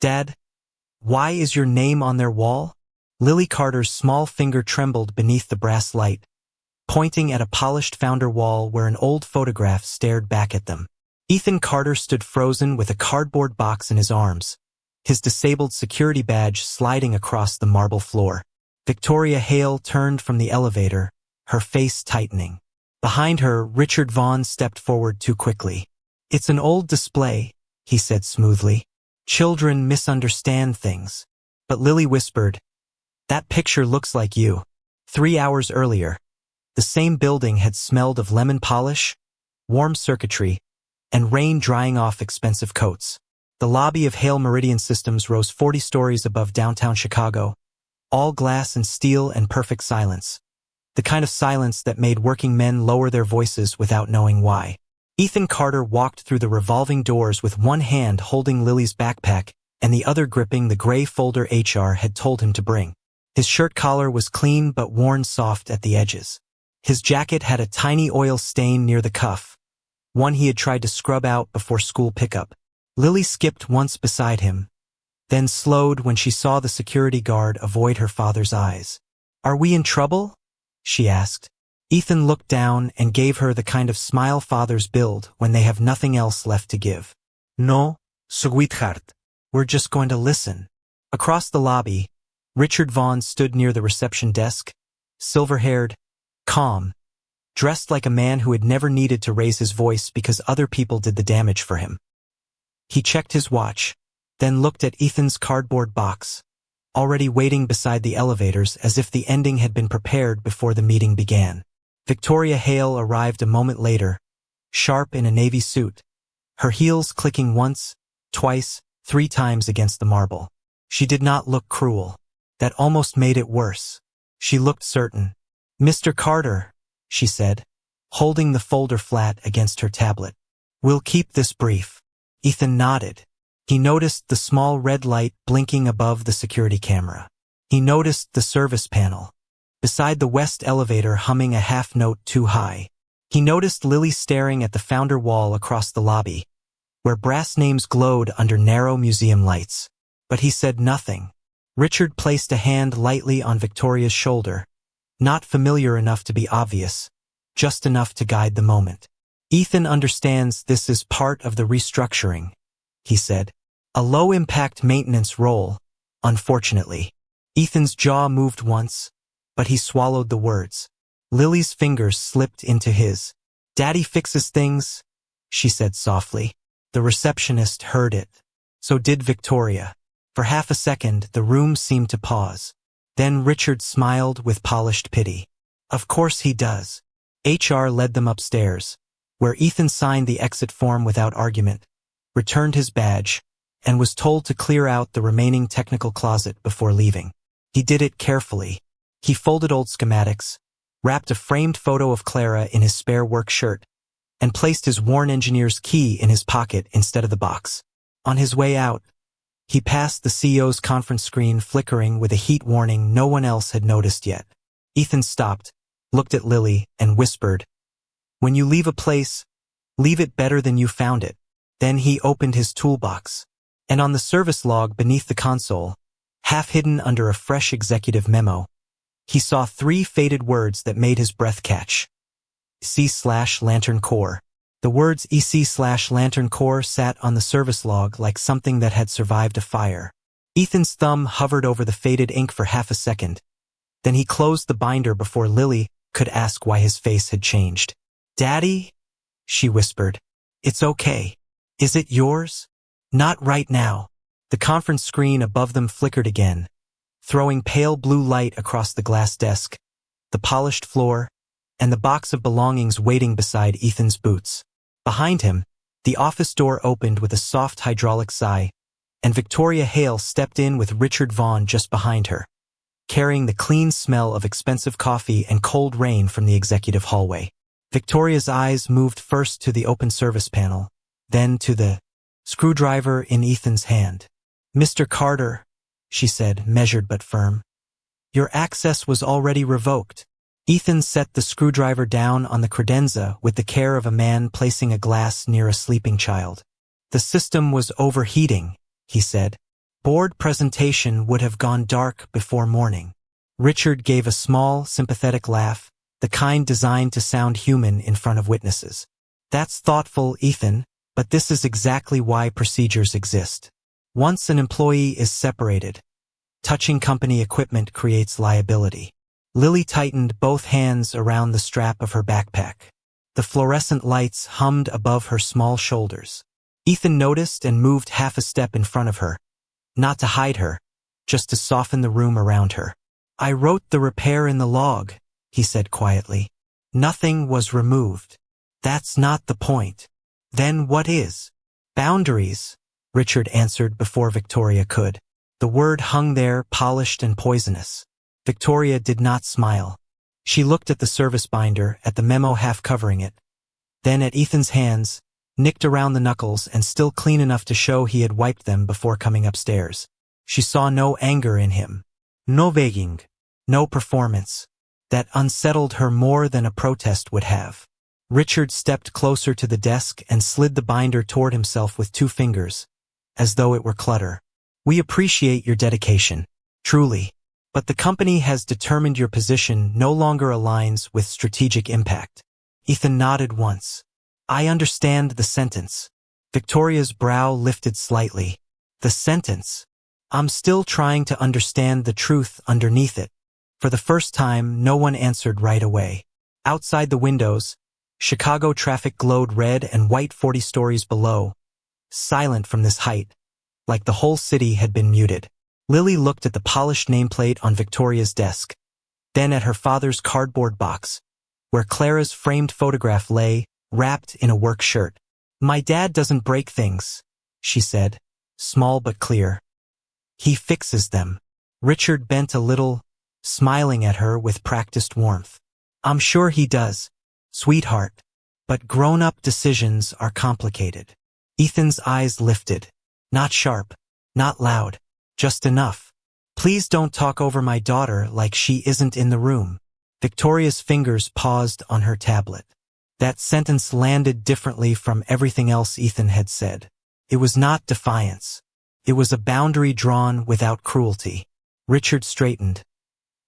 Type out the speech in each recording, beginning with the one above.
Dad, why is your name on their wall? Lily Carter's small finger trembled beneath the brass light, pointing at a polished founder wall where an old photograph stared back at them. Ethan Carter stood frozen with a cardboard box in his arms, his disabled security badge sliding across the marble floor. Victoria Hale turned from the elevator, her face tightening. Behind her, Richard Vaughn stepped forward too quickly. "It's an old display," he said smoothly. "Children misunderstand things." But Lily whispered, "That picture looks like you." 3 hours earlier, the same building had smelled of lemon polish, warm circuitry, and rain drying off expensive coats. The lobby of Hale Meridian Systems rose 40 stories above downtown Chicago, all glass and steel and perfect silence. The kind of silence that made working men lower their voices without knowing why. Ethan Carter walked through the revolving doors with one hand holding Lily's backpack and the other gripping the gray folder HR had told him to bring. His shirt collar was clean but worn soft at the edges. His jacket had a tiny oil stain near the cuff, one he had tried to scrub out before school pickup. Lily skipped once beside him, then slowed when she saw the security guard avoid her father's eyes. "Are we in trouble?" she asked. Ethan looked down and gave her the kind of smile fathers build when they have nothing else left to give. "No, sweetheart. We're just going to listen." Across the lobby, Richard Vaughn stood near the reception desk, silver-haired, calm, dressed like a man who had never needed to raise his voice because other people did the damage for him. He checked his watch, then looked at Ethan's cardboard box, already waiting beside the elevators as if the ending had been prepared before the meeting began. Victoria Hale arrived a moment later, sharp in a navy suit, her heels clicking once, twice, 3 times against the marble. She did not look cruel. That almost made it worse. She looked certain. "Mr. Carter," she said, holding the folder flat against her tablet. "We'll keep this brief." Ethan nodded. He noticed the small red light blinking above the security camera. He noticed the service panel beside the west elevator humming a half note too high. He noticed Lily staring at the founder wall across the lobby, where brass names glowed under narrow museum lights. But he said nothing. Richard placed a hand lightly on Victoria's shoulder, not familiar enough to be obvious, just enough to guide the moment. "Ethan understands this is part of the restructuring," he said. "A low-impact maintenance role, unfortunately." Ethan's jaw moved once, but he swallowed the words. Lily's fingers slipped into his. "Daddy fixes things," she said softly. The receptionist heard it. So did Victoria. For half a second, the room seemed to pause. Then Richard smiled with polished pity. "Of course he does." HR led them upstairs, where Ethan signed the exit form without argument, returned his badge, and was told to clear out the remaining technical closet before leaving. He did it carefully. He folded old schematics, wrapped a framed photo of Clara in his spare work shirt, and placed his worn engineer's key in his pocket instead of the box. On his way out, he passed the CEO's conference screen flickering with a heat warning no one else had noticed yet. Ethan stopped, looked at Lily, and whispered, "When you leave a place, leave it better than you found it." Then he opened his toolbox, and on the service log beneath the console, half hidden under a fresh executive memo, he saw 3 faded words that made his breath catch. EC/Lantern Corps. The words EC/Lantern Corps sat on the service log like something that had survived a fire. Ethan's thumb hovered over the faded ink for half a second. Then he closed the binder before Lily could ask why his face had changed. "Daddy?" she whispered. "It's okay. Is it yours?" "Not right now." The conference screen above them flickered again, throwing pale blue light across the glass desk, the polished floor, and the box of belongings waiting beside Ethan's boots. Behind him, the office door opened with a soft hydraulic sigh, and Victoria Hale stepped in with Richard Vaughn just behind her, carrying the clean smell of expensive coffee and cold rain from the executive hallway. Victoria's eyes moved first to the open service panel, then to the screwdriver in Ethan's hand. "Mr. Carter," she said, measured but firm, "your access was already revoked." Ethan set the screwdriver down on the credenza with the care of a man placing a glass near a sleeping child. "The system was overheating," he said. Board presentation would have gone dark before morning. Richard gave a small, sympathetic laugh, the kind designed to sound human in front of witnesses. That's thoughtful, Ethan, but this is exactly why procedures exist. Once an employee is separated, touching company equipment creates liability. Lily tightened both hands around the strap of her backpack. The fluorescent lights hummed above her small shoulders. Ethan noticed and moved half a step in front of her, not to hide her, just to soften the room around her. I wrote the repair in the log, he said quietly. Nothing was removed. That's not the point. Then what is? Boundaries, Richard answered before Victoria could. The word hung there, polished and poisonous. Victoria did not smile. She looked at the service binder, at the memo half covering it, then at Ethan's hands, nicked around the knuckles and still clean enough to show he had wiped them before coming upstairs. She saw no anger in him. No begging. No performance. That unsettled her more than a protest would have. Richard stepped closer to the desk and slid the binder toward himself with 2 fingers, as though it were clutter. We appreciate your dedication, truly. But the company has determined your position no longer aligns with strategic impact. Ethan nodded once. I understand the sentence. Victoria's brow lifted slightly. The sentence. I'm still trying to understand the truth underneath it. For the first time, no one answered right away. Outside the windows, Chicago traffic glowed red and white 40 stories below, silent from this height, like the whole city had been muted. Lily looked at the polished nameplate on Victoria's desk, then at her father's cardboard box, where Clara's framed photograph lay, wrapped in a work shirt. My dad doesn't break things, she said, small but clear. He fixes them. Richard bent a little, smiling at her with practiced warmth. I'm sure he does, sweetheart. But grown-up decisions are complicated. Ethan's eyes lifted. Not sharp, not loud, just enough. Please don't talk over my daughter like she isn't in the room. Victoria's fingers paused on her tablet. That sentence landed differently from everything else Ethan had said. It was not defiance. It was a boundary drawn without cruelty. Richard straightened,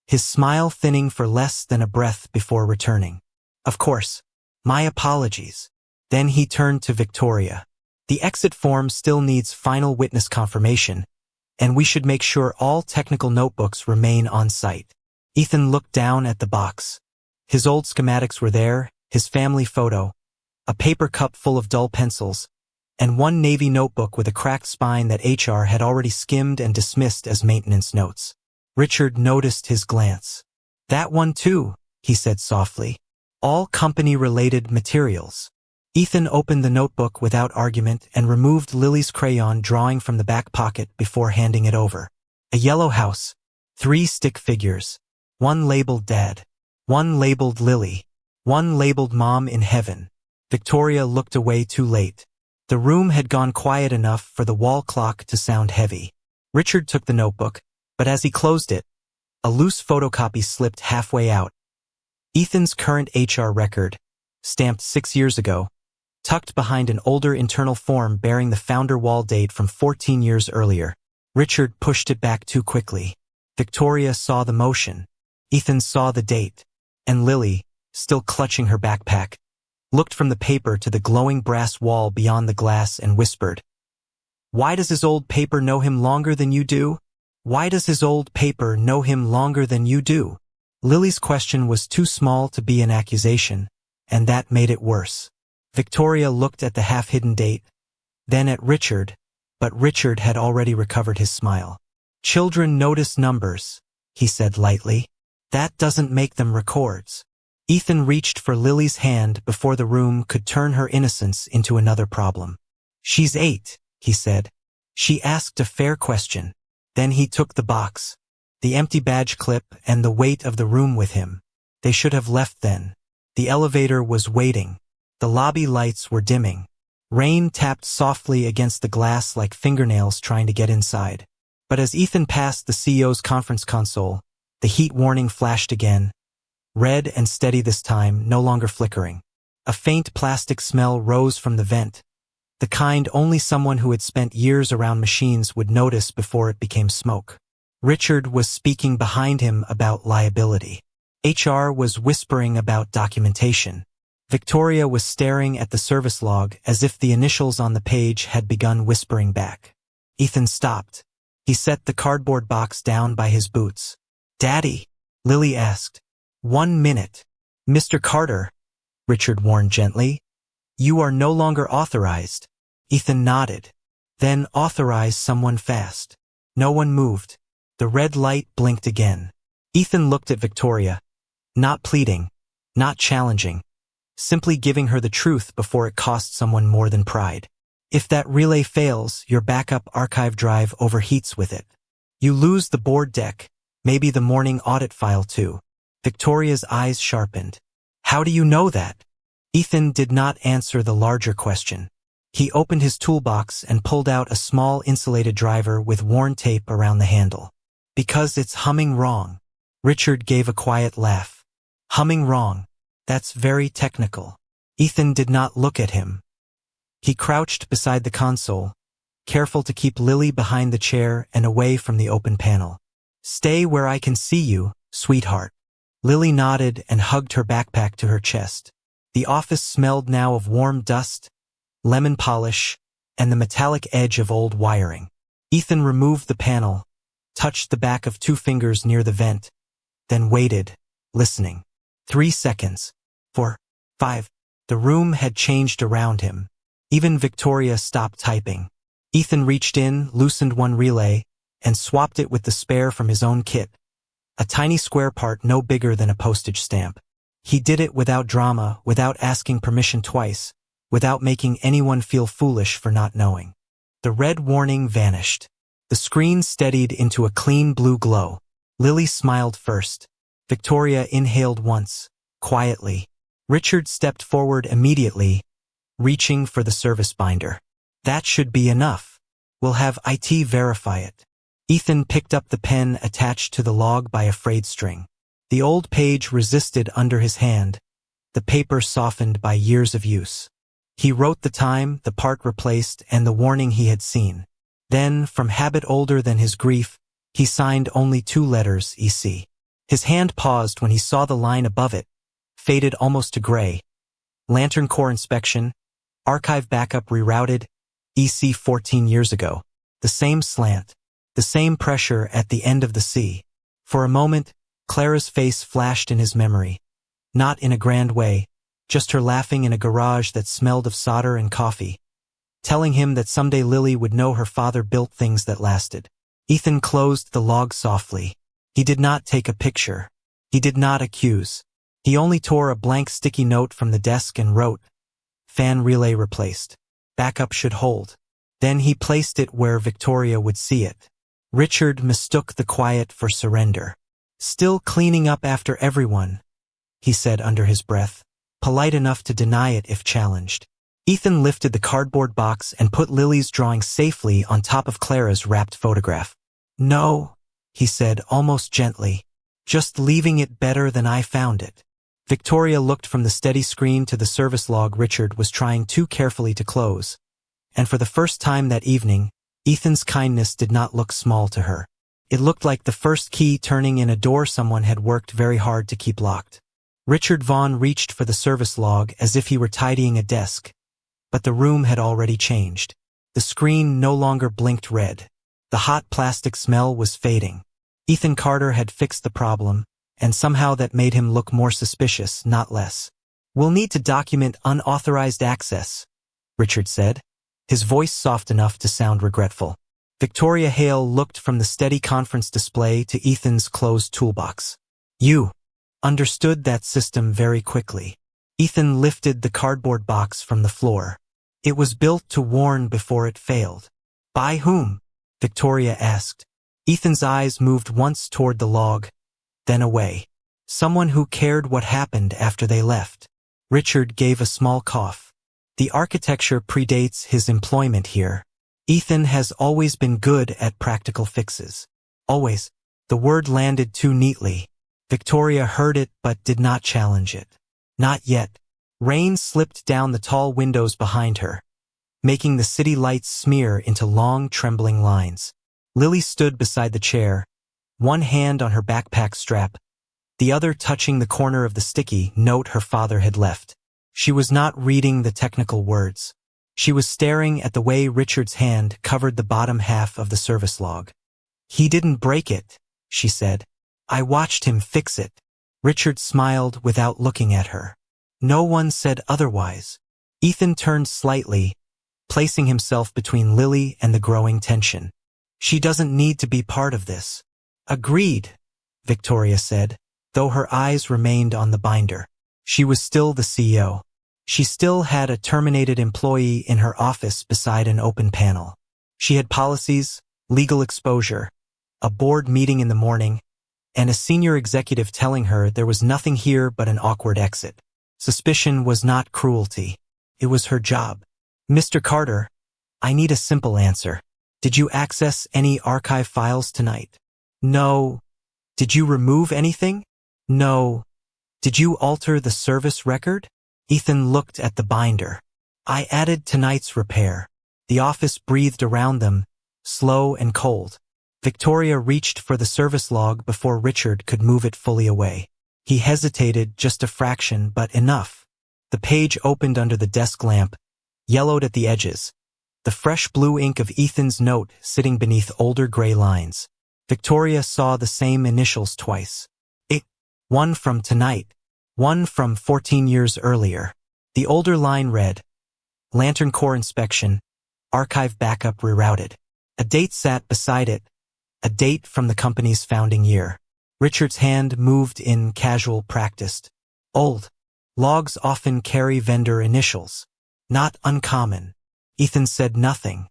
his smile thinning for less than a breath before returning. Of course. My apologies. Then he turned to Victoria. The exit form still needs final witness confirmation, and we should make sure all technical notebooks remain on site. Ethan looked down at the box. His old schematics were there, his family photo, a paper cup full of dull pencils, and one Navy notebook with a cracked spine that HR had already skimmed and dismissed as maintenance notes. Richard noticed his glance. That one too, he said softly. All company-related materials. Ethan opened the notebook without argument and removed Lily's crayon drawing from the back pocket before handing it over. A yellow house, 3 stick figures, 1 labeled Dad, 1 labeled Lily, 1 labeled Mom in Heaven. Victoria looked away too late. The room had gone quiet enough for the wall clock to sound heavy. Richard took the notebook, but as he closed it, a loose photocopy slipped halfway out. Ethan's current HR record, stamped 6 years ago, tucked behind an older internal form bearing the founder wall date from 14 years earlier. Richard pushed it back too quickly. Victoria saw the motion. Ethan saw the date. And Lily, still clutching her backpack, looked from the paper to the glowing brass wall beyond the glass and whispered, "Why does his old paper know him longer than you do? Why does his old paper know him longer than you do?" Lily's question was too small to be an accusation, and that made it worse. Victoria looked at the half-hidden date, then at Richard, but Richard had already recovered his smile. "Children notice numbers," he said lightly. "That doesn't make them records." Ethan reached for Lily's hand before the room could turn her innocence into another problem. "She's 8, he said. "She asked a fair question." Then he took the box, the empty badge clip and the weight of the room with him. They should have left then. The elevator was waiting. The lobby lights were dimming. Rain tapped softly against the glass like fingernails trying to get inside. But as Ethan passed the CEO's conference console, the heat warning flashed again, red and steady this time, no longer flickering. A faint plastic smell rose from the vent, the kind only someone who had spent years around machines would notice before it became smoke. Richard was speaking behind him about liability. HR was whispering about documentation. Victoria was staring at the service log as if the initials on the page had begun whispering back. Ethan stopped. He set the cardboard box down by his boots. "Daddy?" Lily asked. "1 minute. Mr. Carter," Richard warned gently. "You are no longer authorized." Ethan nodded. "Then authorize someone fast." No one moved. The red light blinked again. Ethan looked at Victoria, not pleading, not challenging, simply giving her the truth before it cost someone more than pride. "If that relay fails, your backup archive drive overheats with it. You lose the board deck, maybe the morning audit file too." Victoria's eyes sharpened. "How do you know that?" Ethan did not answer the larger question. He opened his toolbox and pulled out a small insulated driver with worn tape around the handle. "Because it's humming wrong." Richard gave a quiet laugh. "Humming wrong. That's very technical." Ethan did not look at him. He crouched beside the console, careful to keep Lily behind the chair and away from the open panel. "Stay where I can see you, sweetheart." Lily nodded and hugged her backpack to her chest. The office smelled now of warm dust, lemon polish, and the metallic edge of old wiring. Ethan removed the panel, touched the back of 2 fingers near the vent, then waited, listening. 3 seconds. 4. 5. The room had changed around him. Even Victoria stopped typing. Ethan reached in, loosened one relay, and swapped it with the spare from his own kit. A tiny square part no bigger than a postage stamp. He did it without drama, without asking permission twice, without making anyone feel foolish for not knowing. The red warning vanished. The screen steadied into a clean blue glow. Lily smiled first. Victoria inhaled once, quietly. Richard stepped forward immediately, reaching for the service binder. "That should be enough. We'll have IT verify it." Ethan picked up the pen attached to the log by a frayed string. The old page resisted under his hand, the paper softened by years of use. He wrote the time, the part replaced, and the warning he had seen. Then, from habit older than his grief, he signed only 2 letters, EC. His hand paused when he saw the line above it, faded almost to gray. Lantern Core inspection, archive backup rerouted, EC 14 years ago. The same slant, the same pressure at the end of the C. For a moment, Clara's face flashed in his memory. Not in a grand way, just her laughing in a garage that smelled of solder and coffee, telling him that someday Lily would know her father built things that lasted. Ethan closed the log softly. He did not take a picture. He did not accuse. He only tore a blank sticky note from the desk and wrote, "Fan relay replaced. Backup should hold." Then he placed it where Victoria would see it. Richard mistook the quiet for surrender. "Still cleaning up after everyone," he said under his breath, polite enough to deny it if challenged. Ethan lifted the cardboard box and put Lily's drawing safely on top of Clara's wrapped photograph. "No," he said almost gently, "just leaving it better than I found it." Victoria looked from the steady screen to the service log Richard was trying too carefully to close, and for the first time that evening, Ethan's kindness did not look small to her. It looked like the first key turning in a door someone had worked very hard to keep locked. Richard Vaughn reached for the service log as if he were tidying a desk, but the room had already changed. The screen no longer blinked red. The hot plastic smell was fading. Ethan Carter had fixed the problem, and somehow that made him look more suspicious, not less. "We'll need to document unauthorized access," Richard said, his voice soft enough to sound regretful. Victoria Hale looked from the steady conference display to Ethan's closed toolbox. "You understood that system very quickly." Ethan lifted the cardboard box from the floor. "It was built to warn before it failed." "By whom?" Victoria asked. Ethan's eyes moved once toward the log, then away. "Someone who cared what happened after they left." Richard gave a small cough. "The architecture predates his employment here. Ethan has always been good at practical fixes." "Always." The word landed too neatly. Victoria heard it but did not challenge it. Not yet. Rain slipped down the tall windows behind her. making the city lights smear into long, trembling lines. Lily stood beside the chair, one hand on her backpack strap, the other touching the corner of the sticky note her father had left. She was not reading the technical words. She was staring at the way Richard's hand covered the bottom half of the service log. "He didn't break it," she said. "I watched him fix it." Richard smiled without looking at her. No one said otherwise. Ethan turned slightly, placing himself between Lily and the growing tension. "She doesn't need to be part of this." "Agreed," Victoria said, though her eyes remained on the binder. She was still the CEO. She still had a terminated employee in her office beside an open panel. She had policies, legal exposure, a board meeting in the morning, and a senior executive telling her there was nothing here but an awkward exit. Suspicion was not cruelty. It was her job. "Mr. Carter, I need a simple answer. Did you access any archive files tonight?" "No." "Did you remove anything?" "No." "Did you alter the service record?" Ethan looked at the binder. "I added tonight's repair." The office breathed around them, slow and cold. Victoria reached for the service log before Richard could move it fully away. He hesitated just a fraction, but enough. The page opened under the desk lamp, yellowed at the edges, the fresh blue ink of Ethan's note sitting beneath older gray lines. Victoria saw the same initials twice. One from tonight, one from 14 years earlier. The older line read, "Lantern Corps inspection, archive backup rerouted." A date sat beside it, a date from the company's founding year. Richard's hand moved in casual practice. Old logs often carry vendor initials. Not uncommon. Ethan said nothing.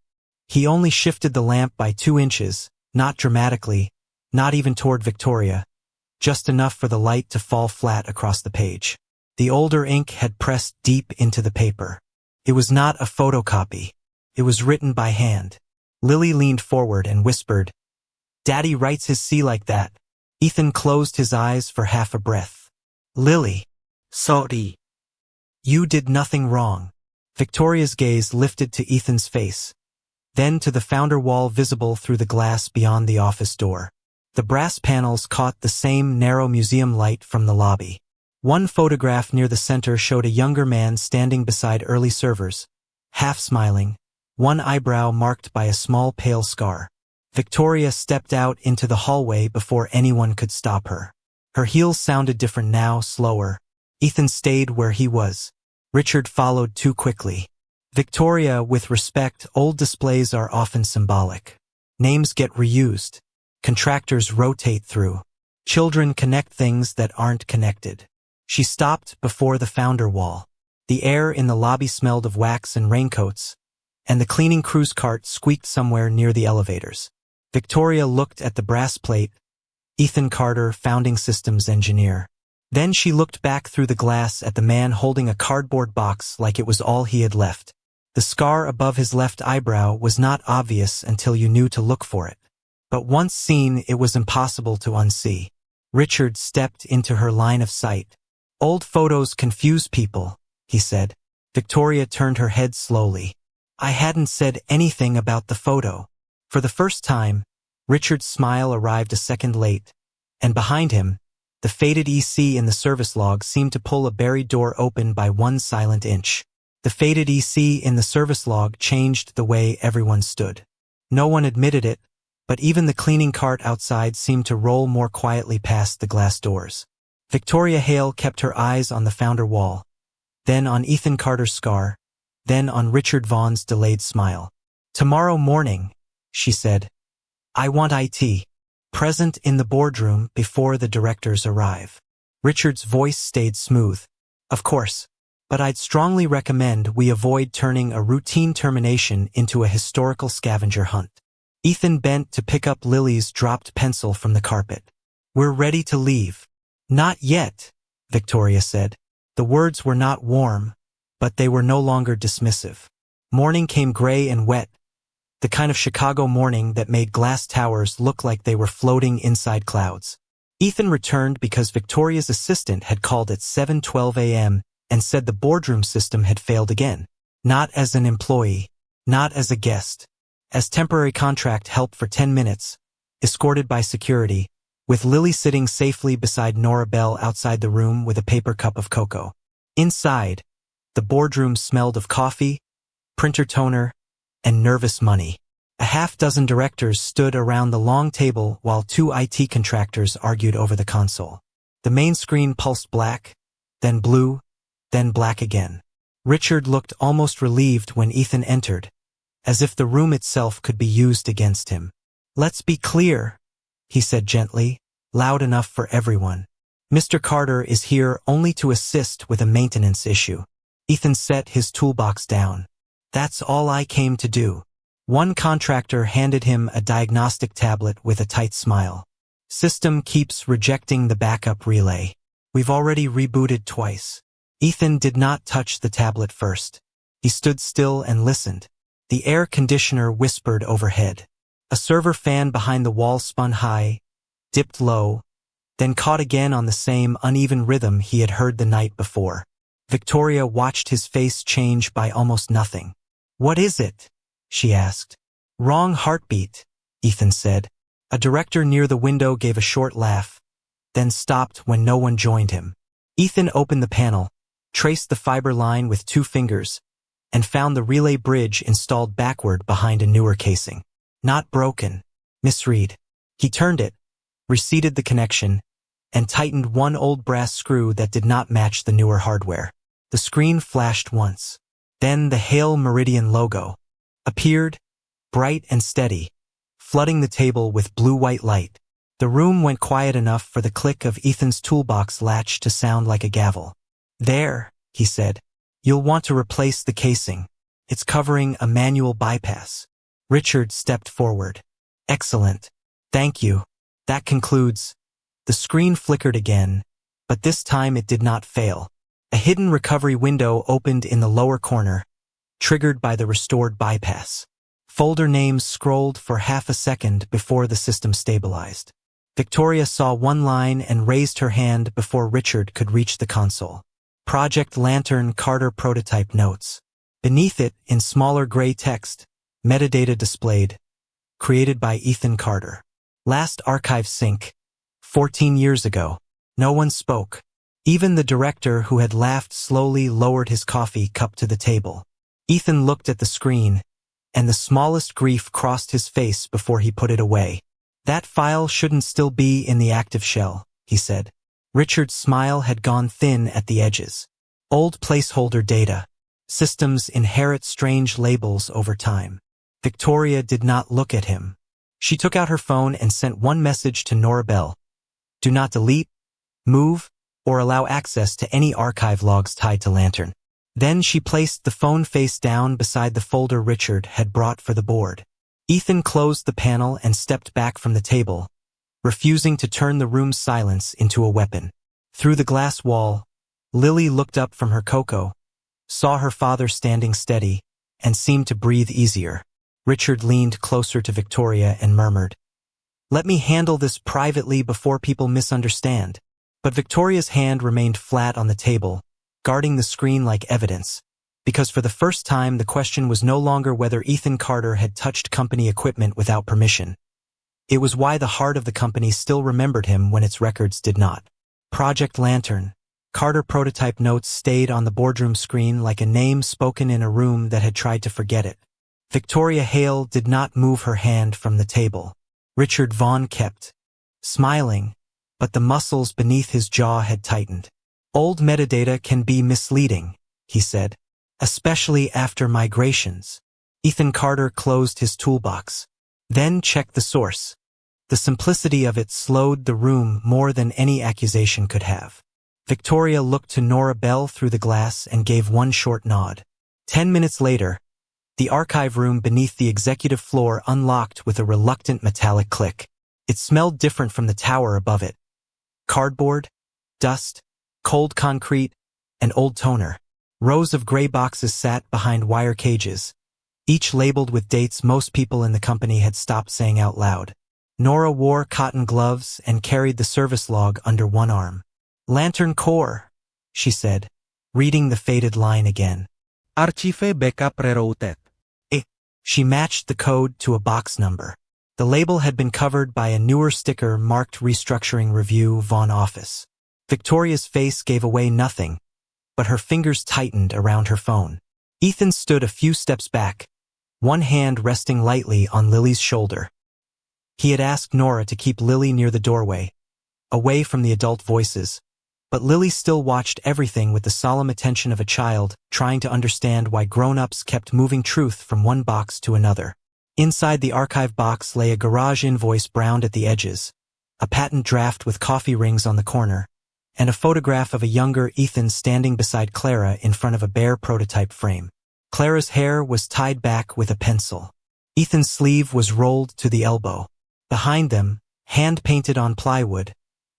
He only shifted the lamp by 2 inches, not dramatically, not even toward Victoria, just enough for the light to fall flat across the page. The older ink had pressed deep into the paper. It was not a photocopy. It was written by hand. Lily leaned forward and whispered, "Daddy writes his C like that." Ethan closed his eyes for half a breath. "Lily." "Sorry." "You did nothing wrong." Victoria's gaze lifted to Ethan's face, then to the founder wall visible through the glass beyond the office door. The brass panels caught the same narrow museum light from the lobby. One photograph near the center showed a younger man standing beside early servers, half smiling, one eyebrow marked by a small pale scar. Victoria stepped out into the hallway before anyone could stop her. Her heels sounded different now, slower. Ethan stayed where he was. Richard followed too quickly. "Victoria, with respect, old displays are often symbolic. Names get reused. Contractors rotate through. Children connect things that aren't connected." She stopped before the founder wall. The air in the lobby smelled of wax and raincoats, and the cleaning crew's cart squeaked somewhere near the elevators. Victoria looked at the brass plate, "Ethan Carter, Founding Systems Engineer." Then she looked back through the glass at the man holding a cardboard box like it was all he had left. The scar above his left eyebrow was not obvious until you knew to look for it. But once seen, it was impossible to unsee. Richard stepped into her line of sight. "Old photos confuse people," he said. Victoria turned her head slowly. "I hadn't said anything about the photo." For the first time, Richard's smile arrived a second late, and behind him, the faded EC in the service log seemed to pull a buried door open by 1 silent inch. The faded EC in the service log changed the way everyone stood. No one admitted it, but even the cleaning cart outside seemed to roll more quietly past the glass doors. Victoria Hale kept her eyes on the founder wall, then on Ethan Carter's scar, then on Richard Vaughn's delayed smile. "Tomorrow morning," she said, "I want IT present in the boardroom before the directors arrive." Richard's voice stayed smooth. "Of course, but I'd strongly recommend we avoid turning a routine termination into a historical scavenger hunt." Ethan bent to pick up Lily's dropped pencil from the carpet. "We're ready to leave." "Not yet," Victoria said. The words were not warm, but they were no longer dismissive. Morning came gray and wet, the kind of Chicago morning that made glass towers look like they were floating inside clouds. Ethan returned because Victoria's assistant had called at 7:12 a.m. and said the boardroom system had failed again. Not as an employee, Not as a guest. As temporary contract help for 10 minutes, escorted by security, with Lily sitting safely beside Nora Bell outside the room with a paper cup of cocoa. Inside, the boardroom smelled of coffee, printer toner, and nervous money. A half-dozen directors stood around the long table while 2 IT contractors argued over the console. The main screen pulsed black, then blue, then black again. Richard looked almost relieved when Ethan entered, as if the room itself could be used against him. "Let's be clear," he said gently, loud enough for everyone. "Mr. Carter is here only to assist with a maintenance issue." Ethan set his toolbox down. "That's all I came to do." One contractor handed him a diagnostic tablet with a tight smile. "System keeps rejecting the backup relay. We've already rebooted twice." Ethan did not touch the tablet first. He stood still and listened. The air conditioner whispered overhead. A server fan behind the wall spun high, dipped low, then caught again on the same uneven rhythm he had heard the night before. Victoria watched his face change by almost nothing. "What is it?" she asked. "Wrong heartbeat," Ethan said. A director near the window gave a short laugh, then stopped when no one joined him. Ethan opened the panel, traced the fiber line with 2 fingers, and found the relay bridge installed backward behind a newer casing. Not broken. Misread. He turned it, reseated the connection, and tightened one old brass screw that did not match the newer hardware. The screen flashed once. Then the Hale Meridian logo appeared, bright and steady, flooding the table with blue-white light. The room went quiet enough for the click of Ethan's toolbox latch to sound like a gavel. "There," he said. "You'll want to replace the casing. It's covering a manual bypass." Richard stepped forward. "Excellent. Thank you. That concludes." The screen flickered again, but this time it did not fail. A hidden recovery window opened in the lower corner, triggered by the restored bypass. Folder names scrolled for half a second before the system stabilized. Victoria saw one line and raised her hand before Richard could reach the console. Project Lantern Carter Prototype Notes. Beneath it, in smaller gray text, metadata displayed. Created by Ethan Carter. Last archive sync. 14 years ago. No one spoke. Even the director who had laughed slowly lowered his coffee cup to the table. Ethan looked at the screen, and the smallest grief crossed his face before he put it away. "That file shouldn't still be in the active shell," he said. Richard's smile had gone thin at the edges. "Old placeholder data. Systems inherit strange labels over time." Victoria did not look at him. She took out her phone and sent one message to Nora Bell. "Do not delete, move, or allow access to any archive logs tied to Lantern." Then she placed the phone face down beside the folder Richard had brought for the board. Ethan closed the panel and stepped back from the table, refusing to turn the room's silence into a weapon. Through the glass wall, Lily looked up from her cocoa, saw her father standing steady, and seemed to breathe easier. Richard leaned closer to Victoria and murmured, "Let me handle this privately before people misunderstand." But Victoria's hand remained flat on the table, guarding the screen like evidence, because for the first time the question was no longer whether Ethan Carter had touched company equipment without permission. It was why the heart of the company still remembered him when its records did not. Project Lantern. Carter Prototype Notes stayed on the boardroom screen like a name spoken in a room that had tried to forget it. Victoria Hale did not move her hand from the table. Richard Vaughn kept smiling, but the muscles beneath his jaw had tightened. "Old metadata can be misleading," he said, "especially after migrations." Ethan Carter closed his toolbox, then checked the source. The simplicity of it slowed the room more than any accusation could have. Victoria looked to Nora Bell through the glass and gave one short nod. 10 minutes later, the archive room beneath the executive floor unlocked with a reluctant metallic click. It smelled different from the tower above it. Cardboard, dust, cold concrete, and old toner. Rows of gray boxes sat behind wire cages, each labeled with dates most people in the company had stopped saying out loud. Nora wore cotton gloves and carried the service log under one arm. "Lantern Core," she said, reading the faded line again. Archive backup rerouted. She matched the code to a box number. The label had been covered by a newer sticker marked Restructuring Review Vaughn Office. Victoria's face gave away nothing, but her fingers tightened around her phone. Ethan stood a few steps back, one hand resting lightly on Lily's shoulder. He had asked Nora to keep Lily near the doorway, away from the adult voices, but Lily still watched everything with the solemn attention of a child trying to understand why grown-ups kept moving truth from one box to another. Inside the archive box lay a garage invoice browned at the edges, a patent draft with coffee rings on the corner, and a photograph of a younger Ethan standing beside Clara in front of a bare prototype frame. Clara's hair was tied back with a pencil. Ethan's sleeve was rolled to the elbow. Behind them, hand-painted on plywood,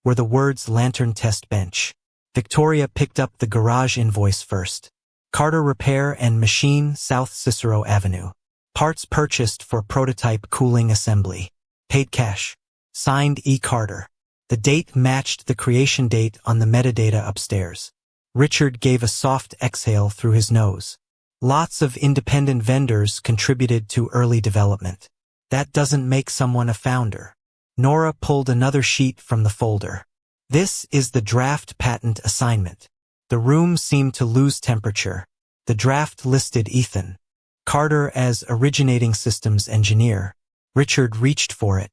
were the words Lantern Test Bench. Victoria picked up the garage invoice first. Carter Repair and Machine, South Cicero Avenue. Parts purchased for prototype cooling assembly. Paid cash. Signed E. Carter. The date matched the creation date on the metadata upstairs. Richard gave a soft exhale through his nose. Lots of independent vendors contributed to early development. That doesn't make someone a founder. Nora pulled another sheet from the folder. This is the draft patent assignment. The room seemed to lose temperature. The draft listed Ethan Carter as originating systems engineer. Richard reached for it.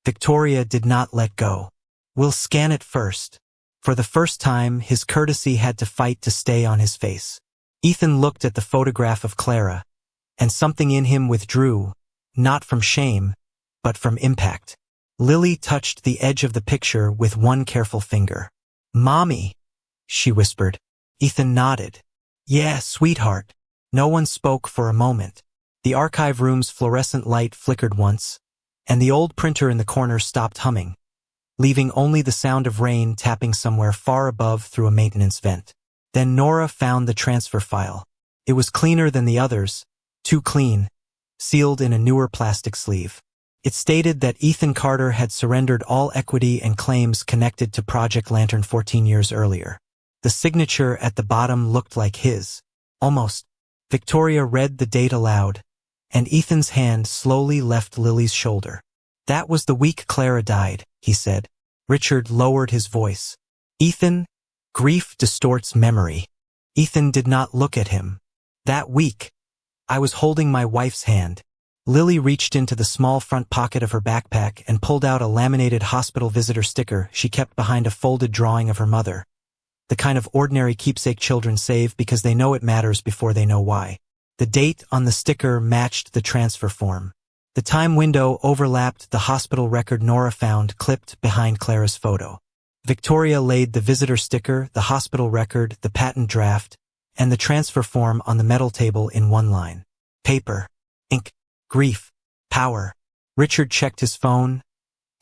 Victoria did not let go. We'll scan it first. For the first time, his courtesy had to fight to stay on his face. Ethan looked at the photograph of Clara, and something in him withdrew, not from shame, but from impact. Lily touched the edge of the picture with one careful finger. "Mommy," she whispered. Ethan nodded. "Yeah, sweetheart." No one spoke for a moment. The archive room's fluorescent light flickered once, and the old printer in the corner stopped humming, leaving only the sound of rain tapping somewhere far above through a maintenance vent. Then Nora found the transfer file. It was cleaner than the others, too clean, sealed in a newer plastic sleeve. It stated that Ethan Carter had surrendered all equity and claims connected to Project Lantern 14 years earlier. The signature at the bottom looked like his. Almost. Victoria read the date aloud, and Ethan's hand slowly left Lily's shoulder. "That was the week Clara died," he said. Richard lowered his voice. "Ethan, grief distorts memory." Ethan did not look at him. "That week, I was holding my wife's hand." Lily reached into the small front pocket of her backpack and pulled out a laminated hospital visitor sticker she kept behind a folded drawing of her mother. The kind of ordinary keepsake children save because they know it matters before they know why. The date on the sticker matched the transfer form. The time window overlapped the hospital record Nora found clipped behind Clara's photo. Victoria laid the visitor sticker, the hospital record, the patent draft, and the transfer form on the metal table in one line. Paper, ink, grief, power. Richard checked his phone,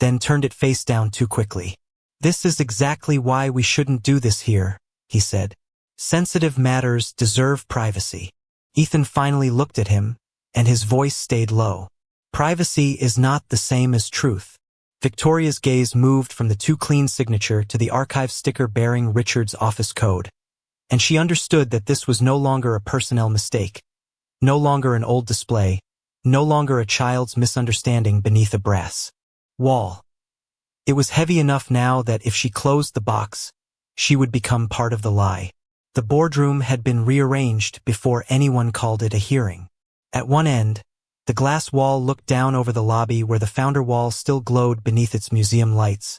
then turned it face down too quickly. "This is exactly why we shouldn't do this here," he said. "Sensitive matters deserve privacy." Ethan finally looked at him, and his voice stayed low. "Privacy is not the same as truth." Victoria's gaze moved from the too clean signature to the archive sticker bearing Richard's office code, and she understood that this was no longer a personnel mistake, no longer an old display, no longer a child's misunderstanding beneath a brass wall. It was heavy enough now that if she closed the box, she would become part of the lie. The boardroom had been rearranged before anyone called it a hearing. At one end, the glass wall looked down over the lobby where the founder wall still glowed beneath its museum lights,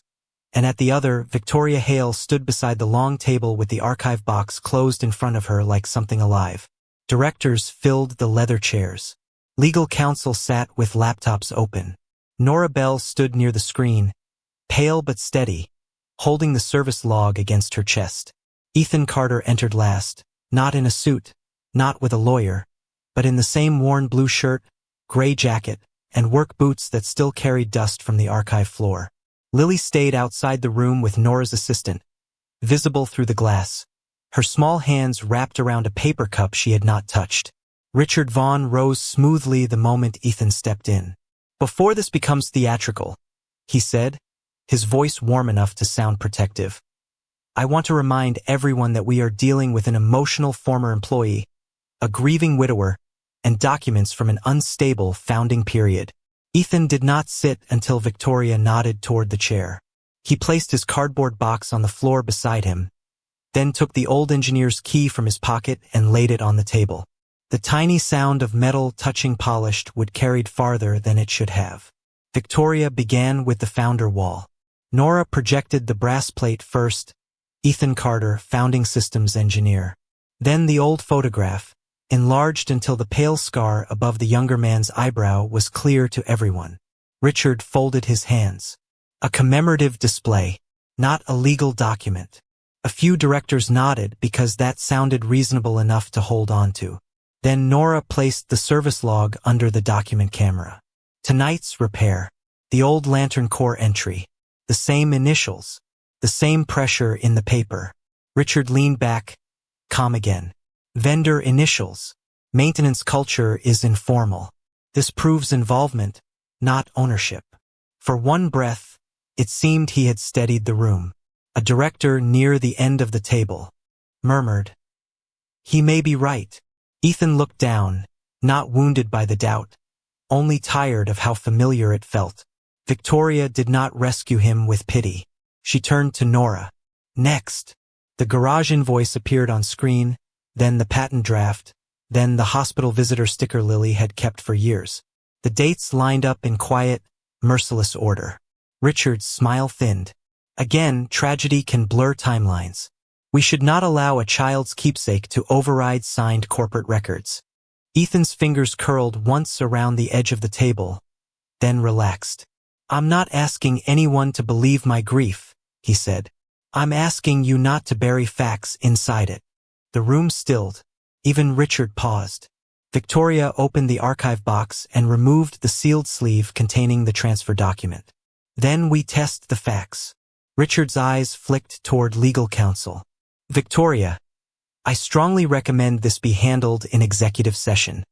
and at the other, Victoria Hale stood beside the long table with the archive box closed in front of her like something alive. Directors filled the leather chairs. Legal counsel sat with laptops open. Nora Bell stood near the screen, pale but steady, holding the service log against her chest. Ethan Carter entered last, not in a suit, not with a lawyer, but in the same worn blue shirt, gray jacket, and work boots that still carried dust from the archive floor. Lily stayed outside the room with Nora's assistant, visible through the glass, her small hands wrapped around a paper cup she had not touched. Richard Vaughn rose smoothly the moment Ethan stepped in. "Before this becomes theatrical," he said, his voice warm enough to sound protective, "I want to remind everyone that we are dealing with an emotional former employee, a grieving widower, and documents from an unstable founding period. Ethan did not sit until Victoria nodded toward the chair. He placed his cardboard box on the floor beside him, then took the old engineer's key from his pocket and laid it on the table. The tiny sound of metal touching polished wood carried farther than it should have. Victoria began with the founder wall. Nora projected the brass plate first, Ethan Carter, founding systems engineer. Then the old photograph, enlarged until the pale scar above the younger man's eyebrow was clear to everyone. Richard folded his hands. A commemorative display, not a legal document. A few directors nodded because that sounded reasonable enough to hold on to. Then Nora placed the service log under the document camera. Tonight's repair. The old Lantern Corps entry. The same initials. The same pressure in the paper. Richard leaned back, calm again. Vendor initials. Maintenance culture is informal. This proves involvement, not ownership. For one breath, it seemed he had steadied the room. A director near the end of the table murmured, "He may be right." Ethan looked down, not wounded by the doubt, only tired of how familiar it felt. Victoria did not rescue him with pity. She turned to Nora. Next. The garage invoice appeared on screen, then the patent draft, then the hospital visitor sticker Lily had kept for years. The dates lined up in quiet, merciless order. Richard's smile thinned. Again, tragedy can blur timelines. We should not allow a child's keepsake to override signed corporate records. Ethan's fingers curled once around the edge of the table, then relaxed. "I'm not asking anyone to believe my grief," he said. "I'm asking you not to bury facts inside it." The room stilled. Even Richard paused. Victoria opened the archive box and removed the sealed sleeve containing the transfer document. "Then we test the facts." Richard's eyes flicked toward legal counsel. "Victoria, I strongly recommend this be handled in executive session."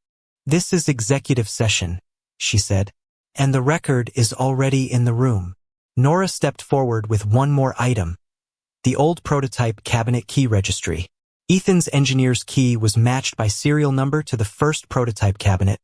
"This is executive session," she said, "and the record is already in the room." Nora stepped forward with one more item. The old prototype cabinet key registry. Ethan's engineer's key was matched by serial number to the first prototype cabinet,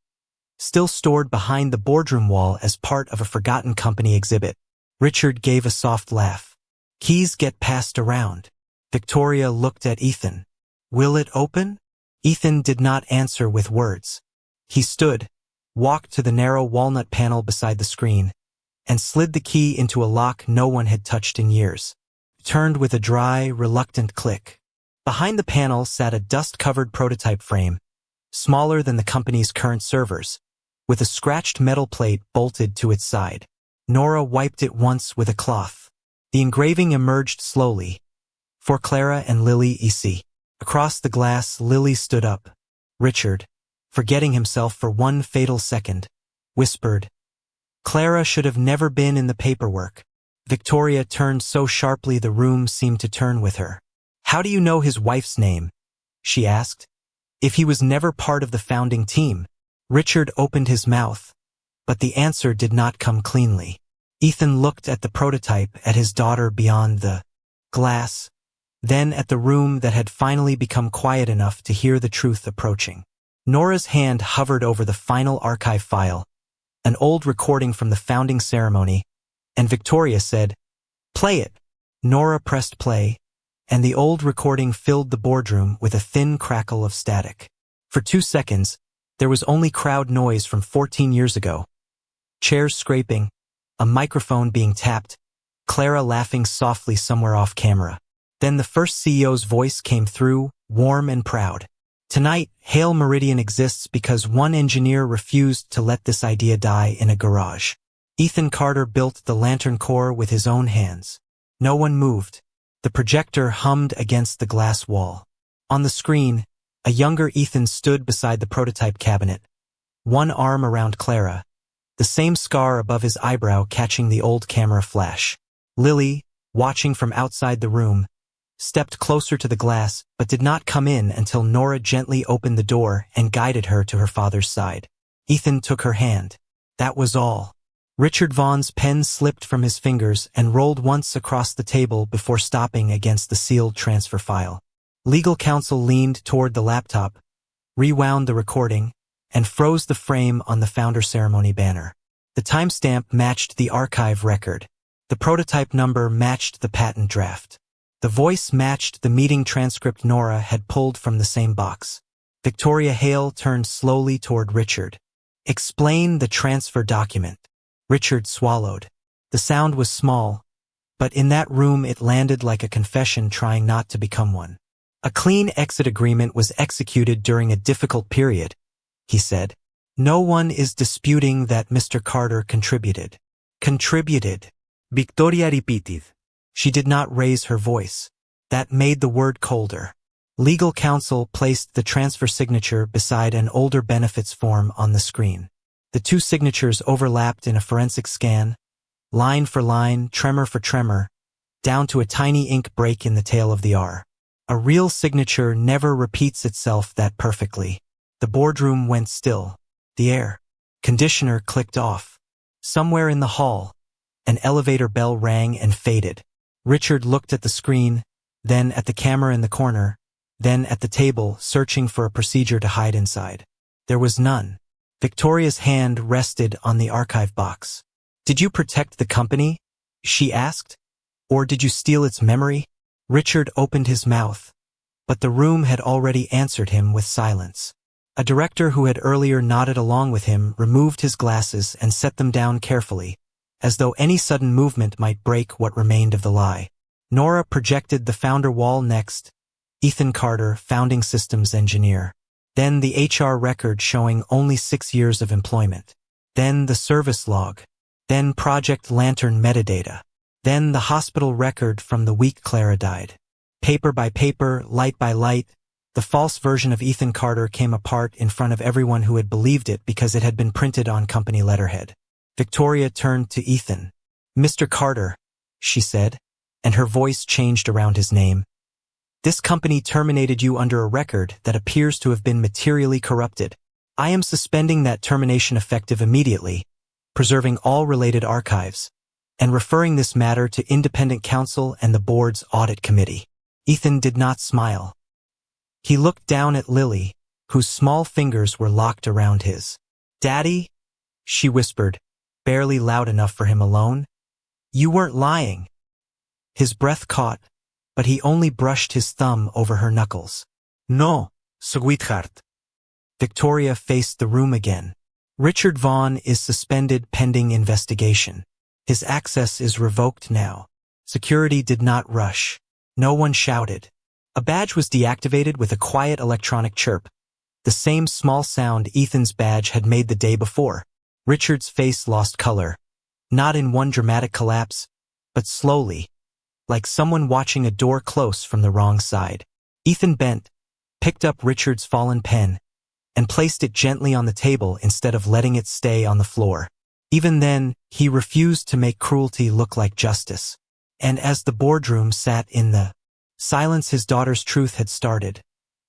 still stored behind the boardroom wall as part of a forgotten company exhibit. Richard gave a soft laugh. "Keys get passed around." Victoria looked at Ethan. "Will it open?" Ethan did not answer with words. He stood, walked to the narrow walnut panel beside the screen, and slid the key into a lock no one had touched in years. It turned with a dry, reluctant click. Behind the panel sat a dust-covered prototype frame, smaller than the company's current servers, with a scratched metal plate bolted to its side. Nora wiped it once with a cloth. The engraving emerged slowly. "For Clara and Lily E.C." Across the glass, Lily stood up. Richard, forgetting himself for one fatal second, whispered, "Clara should have never been in the paperwork." Victoria turned so sharply the room seemed to turn with her. "How do you know his wife's name?" she asked. "If he was never part of the founding team." Richard opened his mouth, but the answer did not come cleanly. Ethan looked at the prototype, at his daughter beyond the glass, then at the room that had finally become quiet enough to hear the truth approaching. Nora's hand hovered over the final archive file, an old recording from the founding ceremony, and Victoria said, "Play it." Nora pressed play, and the old recording filled the boardroom with a thin crackle of static. For 2 seconds, there was only crowd noise from 14 years ago. Chairs scraping, a microphone being tapped, Clara laughing softly somewhere off camera. Then the first CEO's voice came through, warm and proud. "Tonight, Hale Meridian exists because one engineer refused to let this idea die in a garage. Ethan Carter built the Lantern Corps with his own hands." No one moved. The projector hummed against the glass wall. On the screen, a younger Ethan stood beside the prototype cabinet, one arm around Clara, the same scar above his eyebrow catching the old camera flash. Lily, watching from outside the room, stepped closer to the glass but did not come in until Nora gently opened the door and guided her to her father's side. Ethan took her hand. That was all. Richard Vaughn's pen slipped from his fingers and rolled once across the table before stopping against the sealed transfer file. Legal counsel leaned toward the laptop, rewound the recording, and froze the frame on the founder ceremony banner. The timestamp matched the archive record. The prototype number matched the patent draft. The voice matched the meeting transcript Nora had pulled from the same box. Victoria Hale turned slowly toward Richard. "Explain the transfer document." Richard swallowed. The sound was small, but in that room it landed like a confession trying not to become one. "A clean exit agreement was executed during a difficult period," he said. "No one is disputing that Mr. Carter contributed." Contributed. Victoria repeated. She did not raise her voice. That made the word colder. Legal counsel placed the transfer signature beside an older benefits form on the screen. The two signatures overlapped in a forensic scan, line for line, tremor for tremor, down to a tiny ink break in the tail of the R. A real signature never repeats itself that perfectly. The boardroom went still. The air conditioner clicked off. Somewhere in the hall, an elevator bell rang and faded. Richard looked at the screen, then at the camera in the corner, then at the table, searching for a procedure to hide inside. There was none. Victoria's hand rested on the archive box. "Did you protect the company?" she asked. "Or did you steal its memory?" Richard opened his mouth, but the room had already answered him with silence. A director who had earlier nodded along with him removed his glasses and set them down carefully, as though any sudden movement might break what remained of the lie. Nora projected the founder wall next. Ethan Carter, founding systems engineer. Then the HR record showing only 6 years of employment. Then the service log. Then Project Lantern metadata. Then the hospital record from the week Clara died. Paper by paper, light by light, the false version of Ethan Carter came apart in front of everyone who had believed it because it had been printed on company letterhead. Victoria turned to Ethan. "Mr. Carter," she said, and her voice changed around his name. "This company terminated you under a record that appears to have been materially corrupted. I am suspending that termination effective immediately, preserving all related archives, and referring this matter to independent counsel and the board's audit committee." Ethan did not smile. He looked down at Lily, whose small fingers were locked around his. "Daddy," she whispered, barely loud enough for him alone. "You weren't lying." His breath caught, but he only brushed his thumb over her knuckles. "No, sweetheart." Victoria faced the room again. "Richard Vaughn is suspended pending investigation. His access is revoked now." Security did not rush. No one shouted. A badge was deactivated with a quiet electronic chirp, the same small sound Ethan's badge had made the day before. Richard's face lost color, not in one dramatic collapse, but slowly, like someone watching a door close from the wrong side. Ethan bent, picked up Richard's fallen pen, and placed it gently on the table instead of letting it stay on the floor. Even then, he refused to make cruelty look like justice. And as the boardroom sat in the silence his daughter's truth had started,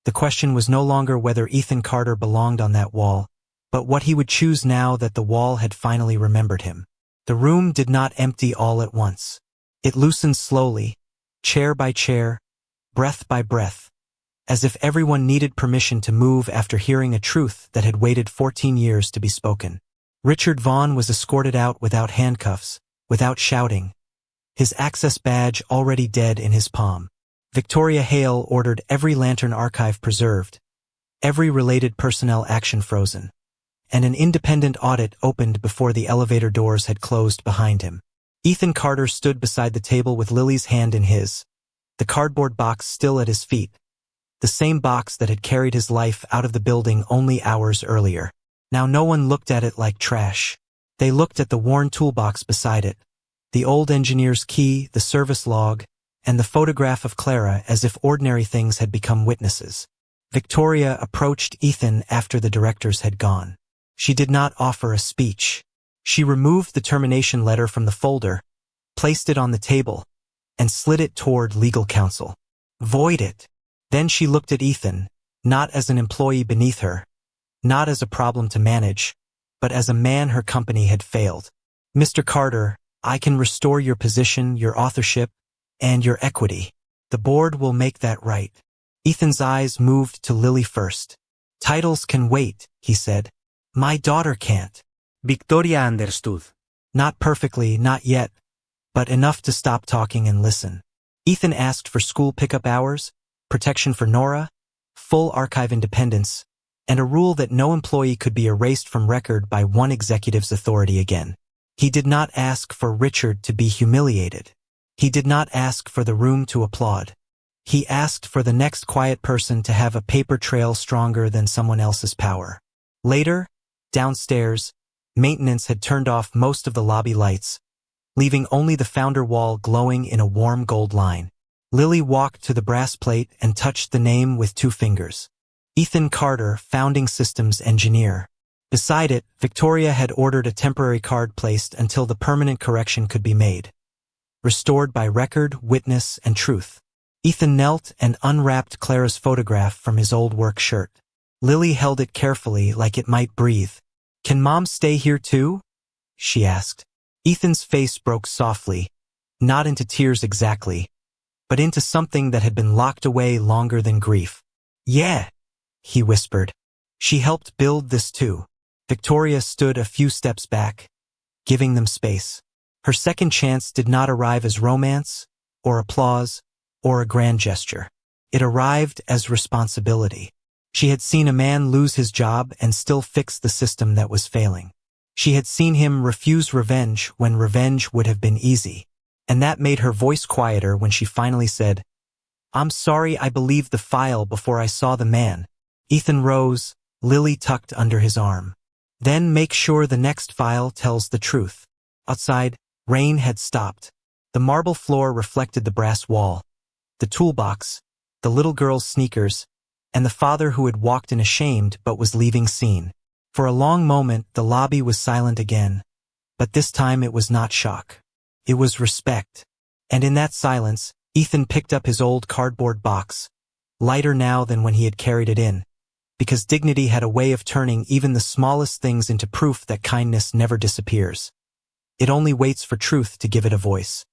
the question was no longer whether Ethan Carter belonged on that wall, but what he would choose now that the wall had finally remembered him. The room did not empty all at once. It loosened slowly, chair by chair, breath by breath, as if everyone needed permission to move after hearing a truth that had waited 14 years to be spoken. Richard Vaughn was escorted out without handcuffs, without shouting, his access badge already dead in his palm. Victoria Hale ordered every Lantern archive preserved, every related personnel action frozen, and an independent audit opened before the elevator doors had closed behind him. Ethan Carter stood beside the table with Lily's hand in his, the cardboard box still at his feet, the same box that had carried his life out of the building only hours earlier. Now no one looked at it like trash. They looked at the worn toolbox beside it, the old engineer's key, the service log, and the photograph of Clara as if ordinary things had become witnesses. Victoria approached Ethan after the directors had gone. She did not offer a speech. She removed the termination letter from the folder, placed it on the table, and slid it toward legal counsel. "Void it." Then she looked at Ethan, not as an employee beneath her, not as a problem to manage, but as a man her company had failed. "Mr. Carter, I can restore your position, your authorship, and your equity. The board will make that right." Ethan's eyes moved to Lily first. Titles can wait, he said. My daughter can't. Victoria understood. Not perfectly, not yet, but enough to stop talking and listen. Ethan asked for school pickup hours, protection for Nora, full archive independence, and a rule that no employee could be erased from record by one executive's authority again. He did not ask for Richard to be humiliated. He did not ask for the room to applaud. He asked for the next quiet person to have a paper trail stronger than someone else's power. Later, downstairs, maintenance had turned off most of the lobby lights, leaving only the founder wall glowing in a warm gold line. Lily walked to the brass plate and touched the name with 2 fingers. Ethan Carter, Founding Systems Engineer. Beside it, Victoria had ordered a temporary card placed until the permanent correction could be made. Restored by record, witness, and truth. Ethan knelt and unwrapped Clara's photograph from his old work shirt. Lily held it carefully like it might breathe. Can Mom stay here too? She asked. Ethan's face broke softly, not into tears exactly, but into something that had been locked away longer than grief. Yeah, he whispered. She helped build this too. Victoria stood a few steps back, giving them space. Her second chance did not arrive as romance, or applause, or a grand gesture. It arrived as responsibility. She had seen a man lose his job and still fix the system that was failing. She had seen him refuse revenge when revenge would have been easy. And that made her voice quieter when she finally said, I'm sorry I believed the file before I saw the man. Ethan rose, Lily tucked under his arm. Then make sure the next file tells the truth. Outside, rain had stopped. The marble floor reflected the brass wall, the toolbox, the little girl's sneakers, and the father who had walked in ashamed but was leaving scene. For a long moment, the lobby was silent again, but this time it was not shock. It was respect. And in that silence, Ethan picked up his old cardboard box, lighter now than when he had carried it in, because dignity had a way of turning even the smallest things into proof that kindness never disappears. It only waits for truth to give it a voice.